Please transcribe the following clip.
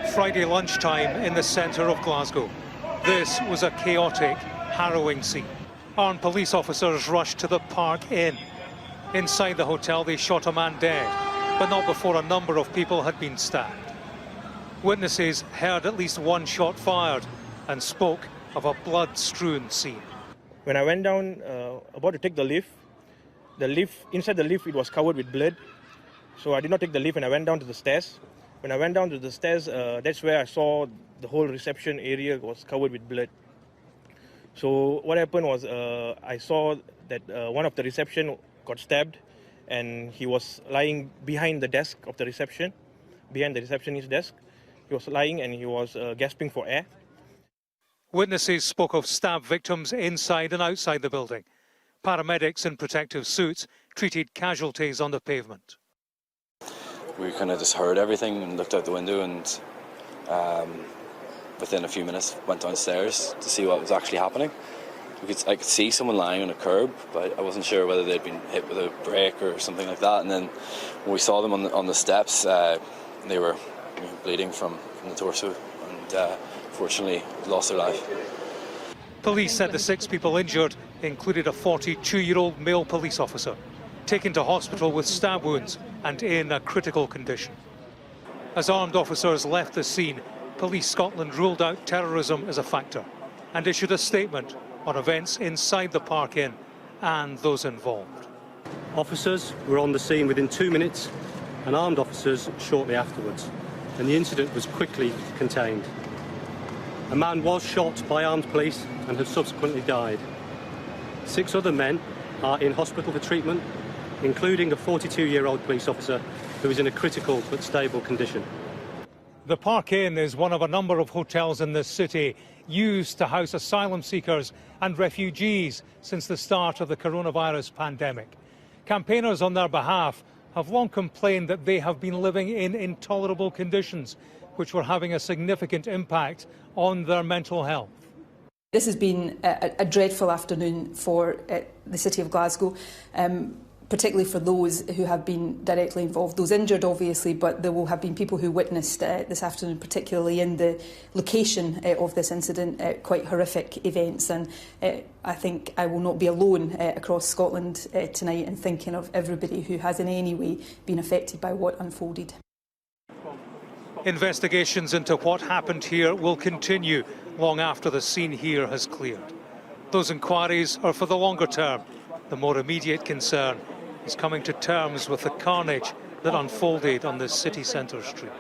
Friday lunchtime in the centre of Glasgow. This was a chaotic, harrowing scene. Armed police officers rushed to the Park Inn. Inside the hotel, they shot a man dead, but not before a number of people had been stabbed. Witnesses heard at least one shot fired and spoke of a blood-strewn scene. When I went down, about to take the lift, inside the lift, it was covered with blood. So I did not take the lift and I went down to the stairs. When I went down to the stairs, that's where I saw the whole reception area was covered with blood. So what happened was I saw that one of the reception got stabbed and he was lying behind the desk of the reception, behind the receptionist's desk. He was lying and he was gasping for air. Witnesses spoke of stab victims inside and outside the building. Paramedics in protective suits treated casualties on the pavement. We kind of just heard everything and looked out the window and within a few minutes went downstairs to see what was actually happening. I could see someone lying on a curb, but I wasn't sure whether they'd been hit with a brake or something like that. And then when we saw them on the steps, they were bleeding from the torso and fortunately lost their life. Police said the 6 people injured included a 42-year-old male police officer, taken to hospital with stab wounds and in a critical condition. As armed officers left the scene, Police Scotland ruled out terrorism as a factor and issued a statement on events inside the Park Inn and those involved. Officers were on the scene within 2 minutes and armed officers shortly afterwards, and the incident was quickly contained. A man was shot by armed police and has subsequently died. 6 other men are in hospital for treatment, including a 42-year-old police officer who is in a critical but stable condition. The Park Inn is one of a number of hotels in this city used to house asylum seekers and refugees since the start of the coronavirus pandemic. Campaigners on their behalf have long complained that they have been living in intolerable conditions, which were having a significant impact on their mental health. This has been a dreadful afternoon for the City of Glasgow, particularly for those who have been directly involved. Those injured, obviously, but there will have been people who witnessed this afternoon, particularly in the location of this incident, quite horrific events. And I think I will not be alone across Scotland tonight in thinking of everybody who has in any way been affected by what unfolded. Investigations into what happened here will continue long after the scene here has cleared. Those inquiries are for the longer term. The more immediate concern is coming to terms with the carnage that unfolded on this city centre street.